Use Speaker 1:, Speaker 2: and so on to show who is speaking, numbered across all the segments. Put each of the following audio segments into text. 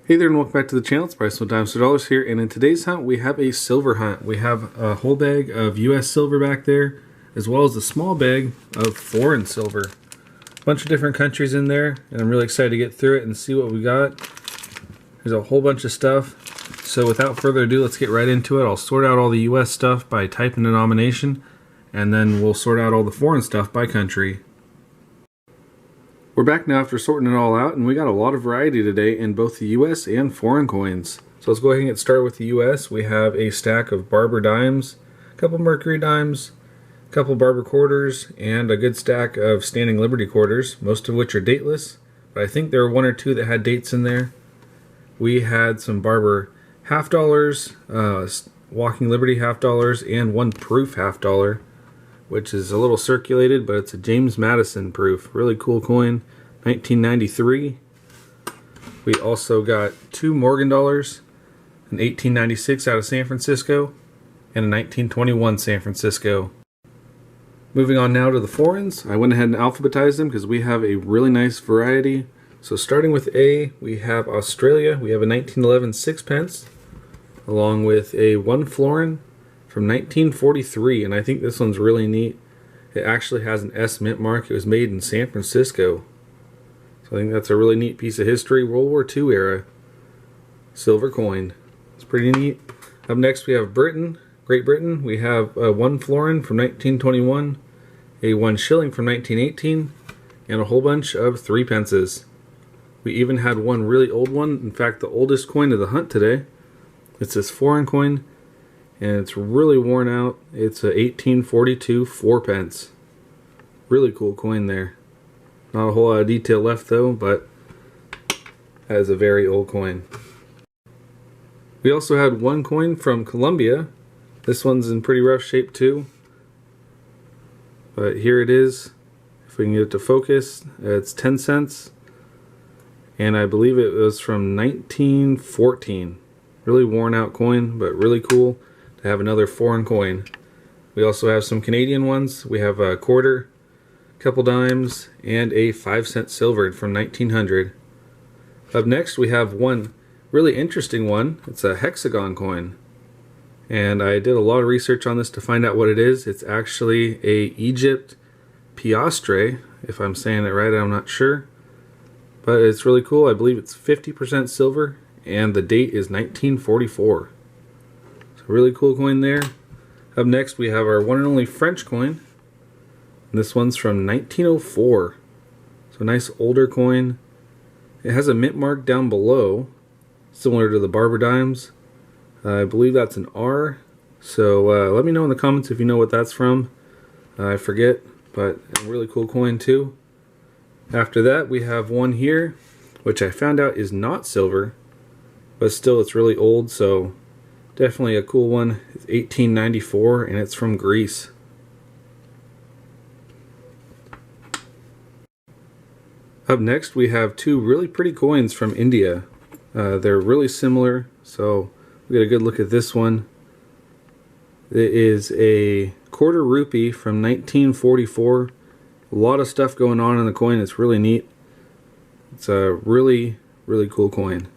Speaker 1: Hey there and welcome back to the channel. It's Bryson with Dimes for Dollars here, and in today's hunt we have a silver hunt. We have a whole bag of US silver back there, as well as a small bag of foreign silver. A bunch of different countries in there, and I'm really excited to get through it and see what we got. There's a whole bunch of stuff. So without further ado, let's get right into it. I'll sort out all the US stuff by type and denomination, and then we'll sort out all the foreign stuff by country. We're back now after sorting it all out, and we got a lot of variety today in both the US and foreign coins. So let's go ahead and get started with the US. We have a stack of Barber dimes, a couple Mercury dimes, a couple Barber quarters, and a good stack of Standing Liberty quarters, most of which are dateless, but I think there were one or two that had dates in there. We had some Barber half dollars, Walking Liberty half dollars, and one proof half dollar, which is a little circulated, but it's a James Madison proof. Really cool coin, 1993. We also got two Morgan dollars, an 1896 out of San Francisco, and a 1921 San Francisco. Moving on now to the foreigns, I went ahead and alphabetized them because we have a really nice variety. So starting with A, we have Australia. We have a 1911 sixpence, along with a 1 florin from 1943, and I think this one's really neat. It actually has an S mint mark. It was made in San Francisco. So I think that's a really neat piece of history. World War II era silver coin. It's pretty neat. Up next we have Great Britain. We have a 1 florin from 1921, a 1 shilling from 1918, and a whole bunch of 3 pences. We even had one really old one. In fact, the oldest coin of the hunt today. It's this foreign coin, and it's really worn out. It's a 1842 4 pence. Really cool coin there. Not a whole lot of detail left though, but that is a very old coin. We also had one coin from Colombia. This one's in pretty rough shape too, but here it is. If we can get it to focus, it's 10 cents, and I believe it was from 1914. Really worn out coin, but really cool to have another foreign coin. We also have some Canadian ones. We have a quarter, a couple dimes, and a 5-cent silvered from 1900. Up next we have one really interesting one. It's a hexagon coin, and I did a lot of research on this to find out what it is. It's actually a Egypt piastre, if I'm saying it right. I'm not sure, but it's really cool. I believe it's 50% silver, and the date is 1944. Really cool coin there. Up next we have our one and only French coin. And this one's from 1904. So a nice older coin. It has a mint mark down below, similar to the Barber dimes. I believe that's an R. So let me know in the comments if you know what that's from. I forget, but a really cool coin too. After that we have one here, which I found out is not silver, but still it's really old, so definitely a cool one. It's 1894, and it's from Greece. Up next we have two really pretty coins from India. They're really similar, so we get a good look at this one. It is a quarter rupee from 1944. A lot of stuff going on in the coin. It's really neat. It's a really cool coin.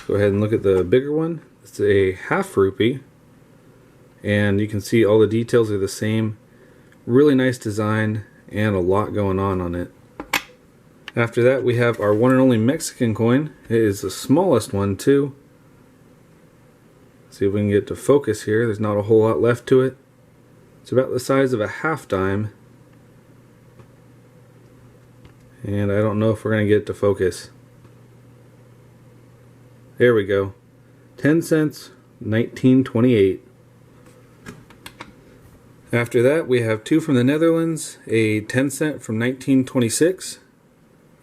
Speaker 1: Go ahead and look at the bigger one. It's a half rupee, and you can see all the details are the same. Really nice design and a lot going on it. After that we have our one and only Mexican coin. It is the smallest one too. See if we can get to focus here. There's not a whole lot left to it. It's about the size of a half dime, and I don't know if we're going to get it to focus. There we go. 10 cents, 1928. After that, we have two from the Netherlands, a 10 cent from 1926,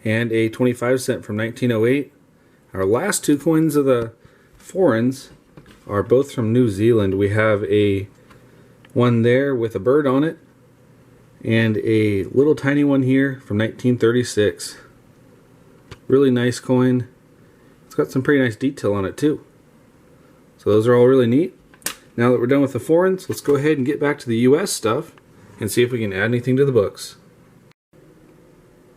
Speaker 1: and a 25 cent from 1908. Our last two coins of the foreigns are both from New Zealand. We have a one there with a bird on it, and a little tiny one here from 1936. Really nice coin. Got some pretty nice detail on it too. So those are all really neat. Now that we're done with the foreigns, let's go ahead and get back to the US stuff and see if we can add anything to the books.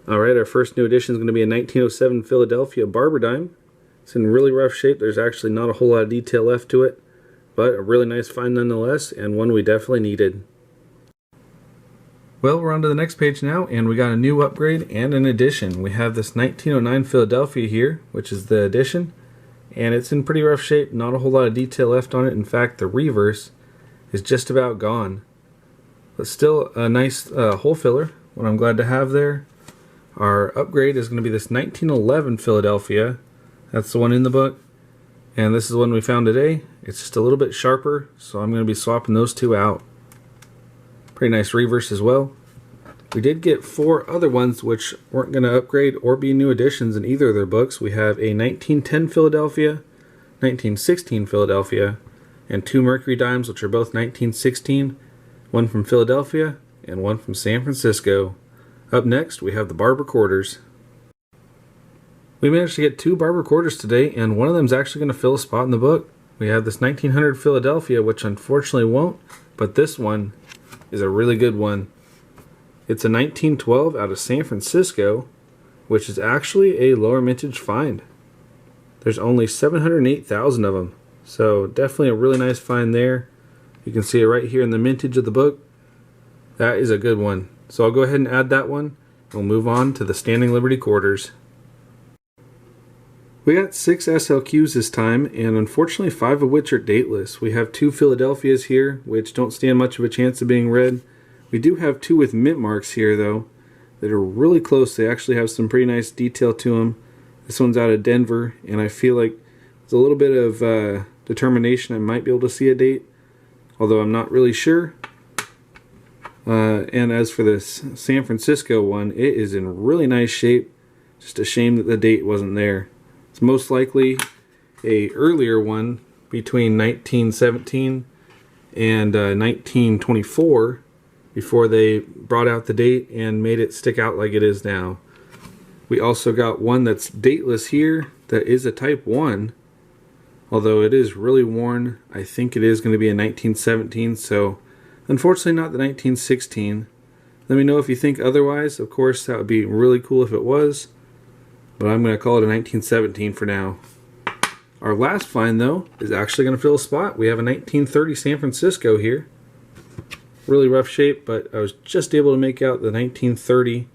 Speaker 1: Alright, our first new edition is going to be a 1907 Philadelphia Barber Dime. It's in really rough shape. There's actually not a whole lot of detail left to it, but a really nice find nonetheless, and one we definitely needed. Well, we're on to the next page now, and we got a new upgrade and an addition. We have this 1909 Philadelphia here, which is the addition, and it's in pretty rough shape. Not a whole lot of detail left on it. In fact, the reverse is just about gone. But still a nice hole filler, what I'm glad to have there. Our upgrade is going to be this 1911 Philadelphia. That's the one in the book. And this is the one we found today. It's just a little bit sharper, so I'm going to be swapping those two out. Pretty nice reverse as well. We did get 4 other ones which weren't going to upgrade or be new additions in either of their books. We have a 1910 Philadelphia, 1916 Philadelphia, and 2 Mercury dimes which are both 1916. One from Philadelphia and one from San Francisco. Up next, we have the Barber Quarters. We managed to get 2 Barber Quarters today, and one of them is actually going to fill a spot in the book. We have this 1900 Philadelphia, which unfortunately won't, but this one is a really good one. It's a 1912 out of San Francisco, which is actually a lower mintage find. There's only 708,000 of them, so definitely a really nice find there. You can see it right here in the mintage of the book. That is a good one. So I'll go ahead and add that one. We'll move on to the Standing Liberty Quarters. We got 6 SLQs this time, and unfortunately 5 of which are dateless. We have 2 Philadelphias here, which don't stand much of a chance of being read. We do have 2 with mint marks here, though, that are really close. They actually have some pretty nice detail to them. This one's out of Denver, and I feel like there's a little bit of determination I might be able to see a date, although I'm not really sure. And as for this San Francisco one, it is in really nice shape. Just a shame that the date wasn't there. It's most likely a earlier one between 1917 and 1924 before they brought out the date and made it stick out like it is now. We also got one that's dateless here that is a type 1, although it is really worn. I think it is going to be a 1917, so unfortunately not the 1916. Let me know if you think otherwise. Of course, that would be really cool if it was, but I'm going to call it a 1917 for now. Our last find, though, is actually going to fill a spot. We have a 1930 San Francisco here. Really rough shape, but I was just able to make out the 1930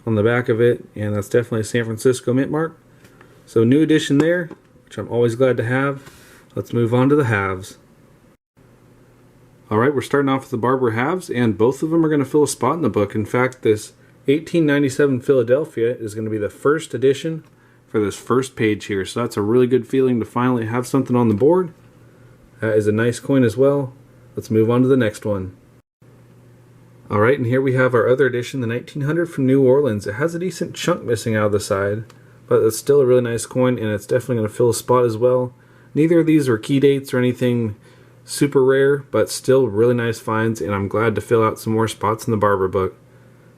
Speaker 1: on the back of it, and that's definitely a San Francisco mint mark. So new addition there, which I'm always glad to have. Let's move on to the halves. Alright, we're starting off with the Barber halves, and both of them are going to fill a spot in the book. In fact, this 1897 Philadelphia is going to be the first edition for this first page here. So that's a really good feeling to finally have something on the board. That is a nice coin as well. Let's move on to the next one. Alright, and here we have our other edition, the 1900 from New Orleans. It has a decent chunk missing out of the side, but it's still a really nice coin, and it's definitely going to fill a spot as well. Neither of these are key dates or anything super rare, but still really nice finds, and I'm glad to fill out some more spots in the Barber book.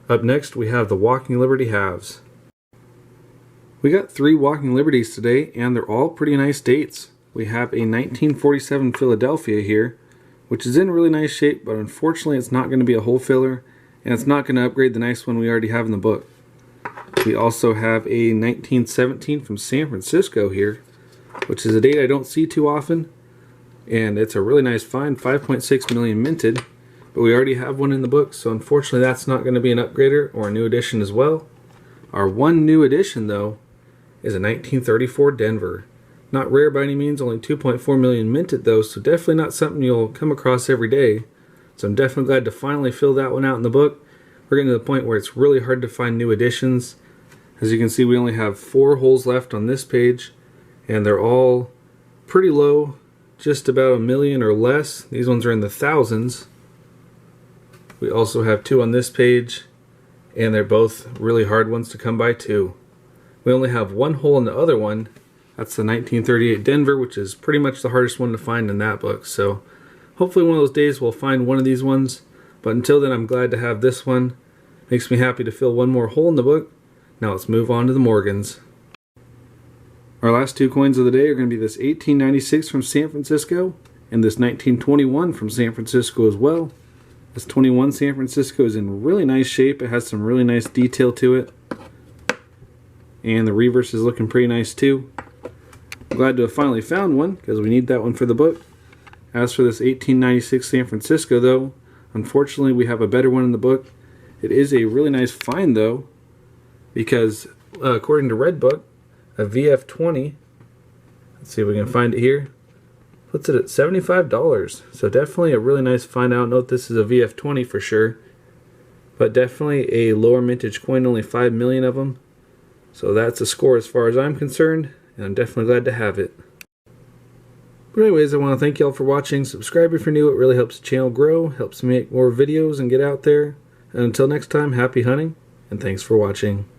Speaker 1: Up next, we have the Walking Liberty halves. We got 3 Walking Liberties today, and they're all pretty nice dates. We have a 1947 Philadelphia here, which is in really nice shape, but unfortunately it's not going to be a hole filler, and it's not going to upgrade the nice one we already have in the book. We also have a 1917 from San Francisco here, which is a date I don't see too often. And it's a really nice find, 5.6 million minted, but we already have one in the book, so unfortunately that's not going to be an upgrader or a new edition as well. Our one new edition, though, is a 1934 Denver. Not rare by any means, only 2.4 million minted though, so definitely not something you'll come across every day. So I'm definitely glad to finally fill that one out in the book. We're getting to the point where it's really hard to find new editions. As you can see, we only have 4 holes left on this page, and they're all pretty low. Just about 1 million or less. These ones are in the thousands. We also have 2 on this page, and they're both really hard ones to come by too. We only have 1 hole in the other one. That's the 1938 Denver, which is pretty much the hardest one to find in that book. So hopefully one of those days we'll find one of these ones. But until then, I'm glad to have this one. Makes me happy to fill one more hole in the book. Now let's move on to the Morgans. Our last 2 coins of the day are going to be this 1896 from San Francisco and this 1921 from San Francisco as well. This 21 San Francisco is in really nice shape. It has some really nice detail to it. And the reverse is looking pretty nice too. I'm glad to have finally found one because we need that one for the book. As for this 1896 San Francisco though, unfortunately we have a better one in the book. It is a really nice find though, because according to Redbook, a VF20, let's see if we can find it here, puts it at $75. So definitely a really nice find. I don't know if this is a VF20 for sure, but definitely a lower mintage coin, only 5 million of them. So that's a score as far as I'm concerned, and I'm definitely glad to have it. But anyways, I want to thank y'all for watching. Subscribe if you're new. It really helps the channel grow, helps me make more videos and get out there. And until next time, happy hunting, and thanks for watching.